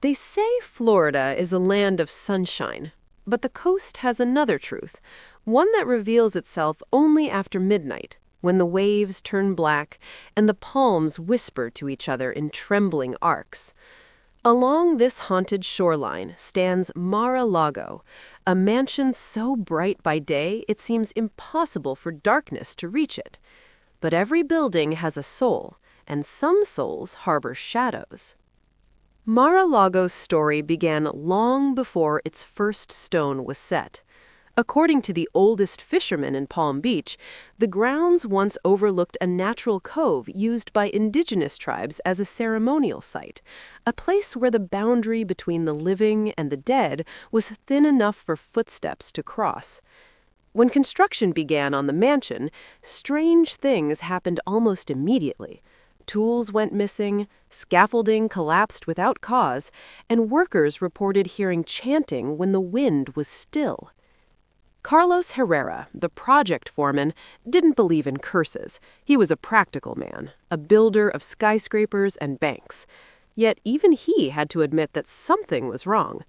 They say Florida is a land of sunshine, but the coast has another truth, one that reveals itself only after midnight, when the waves turn black and the palms whisper to each other in trembling arcs. Along this haunted shoreline stands Mar-a-Lago, a mansion so bright by day it seems impossible for darkness to reach it. But every building has a soul, and some souls harbor shadows. Mar-a-Lago's story began long before its first stone was set. According to the oldest fishermen in Palm Beach, the grounds once overlooked a natural cove used by indigenous tribes as a ceremonial site, a place where the boundary between the living and the dead was thin enough for footsteps to cross. When construction began on the mansion, strange things happened almost immediately. Tools went missing, scaffolding collapsed without cause, and workers reported hearing chanting when the wind was still. Carlos Herrera, the project foreman, didn't believe in curses. He was a practical man, a builder of skyscrapers and banks. Yet even he had to admit that something was wrong.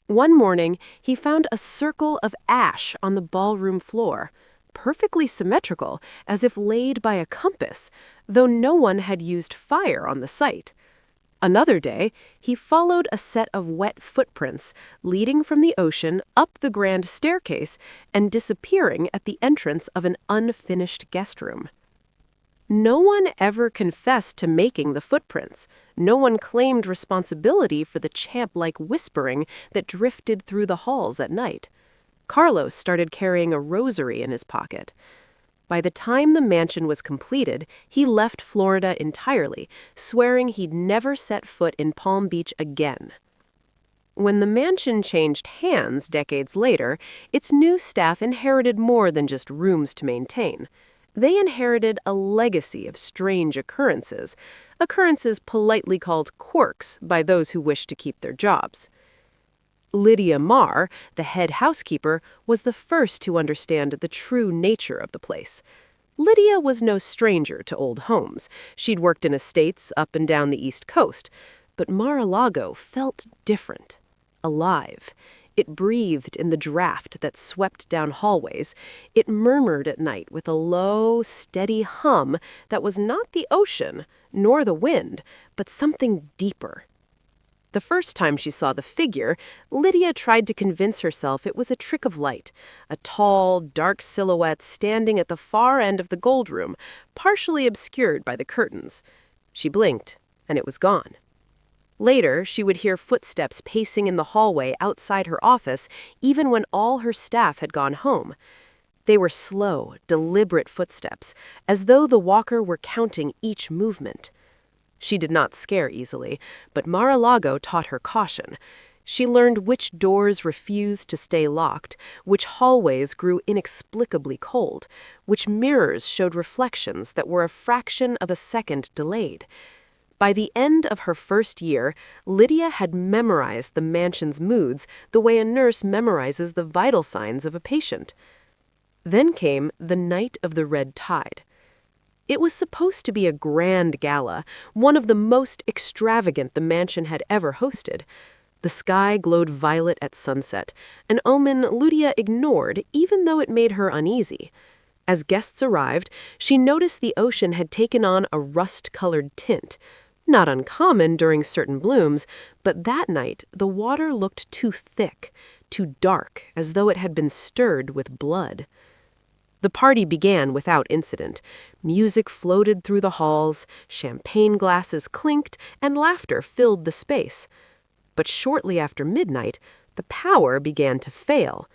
One morning, he found a circle of ash on the ballroom floor, perfectly symmetrical, as if laid by a compass, though no one had used fire on the site. Another day, he followed a set of wet footprints leading from the ocean up the grand staircase and disappearing at the entrance of an unfinished guest room. No one ever confessed to making the footprints. No one claimed responsibility for the chant-like whispering that drifted through the halls at night. Carlos started carrying a rosary in his pocket. By the time the mansion was completed, he left Florida entirely, swearing he'd never set foot in Palm Beach again. When the mansion changed hands decades later, its new staff inherited more than just rooms to maintain. They inherited a legacy of strange occurrences politely called quirks by those who wish to keep their jobs. Lydia Marr, the head housekeeper, was the first to understand the true nature of the place. Lydia was no stranger to old homes. She'd worked in estates up and down the East Coast. But Mar-a-Lago felt different, alive. It breathed in the draft that swept down hallways. It murmured at night with a low, steady hum that was not the ocean, nor the wind, but something deeper. The first time she saw the figure, Lydia tried to convince herself it was a trick of light, a tall, dark silhouette standing at the far end of the gold room, partially obscured by the curtains. She blinked, and it was gone. Later, she would hear footsteps pacing in the hallway outside her office, even when all her staff had gone home. They were slow, deliberate footsteps, as though the walker were counting each movement. She did not scare easily, but Mar-a-Lago taught her caution. She learned which doors refused to stay locked, which hallways grew inexplicably cold, which mirrors showed reflections that were a fraction of a second delayed. By the end of her first year, Lydia had memorized the mansion's moods the way a nurse memorizes the vital signs of a patient. Then came the night of the red tide. It was supposed to be a grand gala, one of the most extravagant the mansion had ever hosted. The sky glowed violet at sunset, an omen Lydia ignored even though it made her uneasy. As guests arrived, she noticed the ocean had taken on a rust-colored tint. Not uncommon during certain blooms, but that night the water looked too thick, too dark, as though it had been stirred with blood. The party began without incident. Music floated through the halls, champagne glasses clinked, and laughter filled the space. But shortly after midnight, the power began to fail.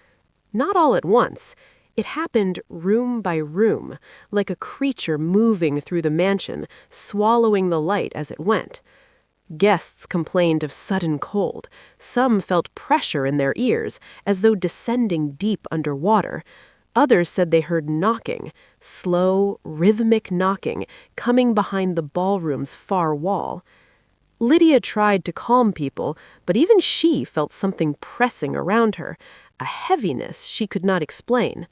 Not all at once. It happened room by room, like a creature moving through the mansion, swallowing the light as it went. Guests complained of sudden cold. Some felt pressure in their ears, as though descending deep underwater. Others said they heard knocking, slow, rhythmic knocking, coming behind the ballroom's far wall. Lydia tried to calm people, but even she felt something pressing around her, a heaviness she could not explain.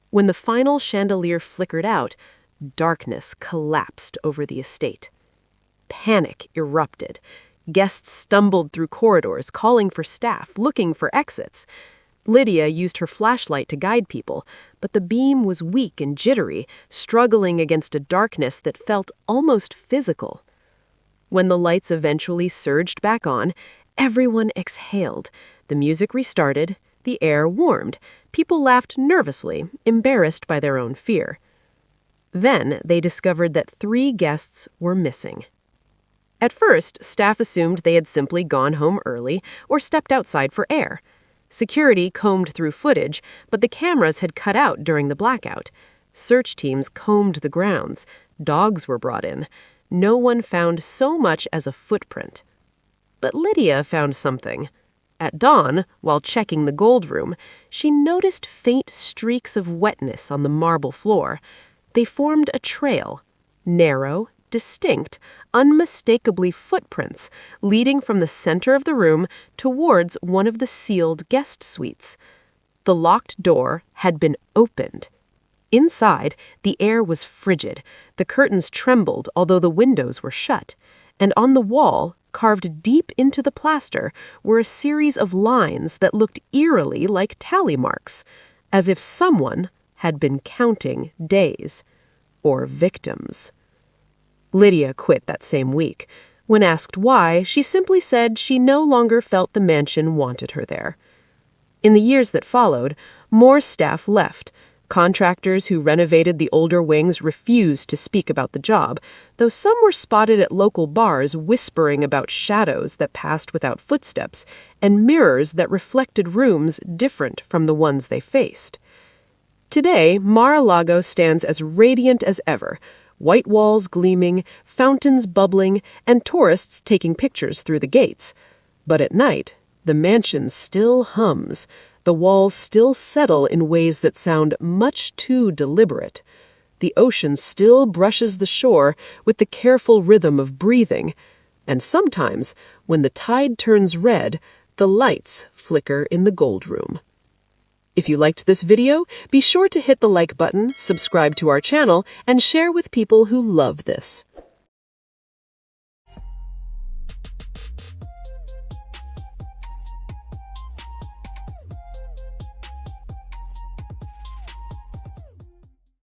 When the final chandelier flickered out, darkness collapsed over the estate. Panic erupted. Guests stumbled through corridors, calling for staff, looking for exits. Lydia used her flashlight to guide people, but the beam was weak and jittery, struggling against a darkness that felt almost physical. When the lights eventually surged back on, everyone exhaled. The music restarted, the air warmed. People laughed nervously, embarrassed by their own fear. Then they discovered that 3 guests were missing. At first, staff assumed they had simply gone home early or stepped outside for air. Security combed through footage, but the cameras had cut out during the blackout. Search teams combed the grounds. Dogs were brought in. No one found so much as a footprint. But Lydia found something. At dawn, while checking the gold room, she noticed faint streaks of wetness on the marble floor. They formed a trail, narrow, distinct, unmistakably footprints, leading from the center of the room towards one of the sealed guest suites. The locked door had been opened. Inside, the air was frigid. The curtains trembled, although the windows were shut. And on the wall, carved deep into the plaster, were a series of lines that looked eerily like tally marks, as if someone had been counting days or victims. Lydia quit that same week. When asked why, she simply said she no longer felt the mansion wanted her there. In the years that followed, more staff left. Contractors who renovated the older wings refused to speak about the job, though some were spotted at local bars whispering about shadows that passed without footsteps and mirrors that reflected rooms different from the ones they faced. Today, Mar-a-Lago stands as radiant as ever, white walls gleaming, fountains bubbling, and tourists taking pictures through the gates. But at night, the mansion still hums. The walls still settle in ways that sound much too deliberate. The ocean still brushes the shore with the careful rhythm of breathing. And sometimes, when the tide turns red, the lights flicker in the gold room. If you liked this video, be sure to hit the like button, subscribe to our channel, and share with people who love this.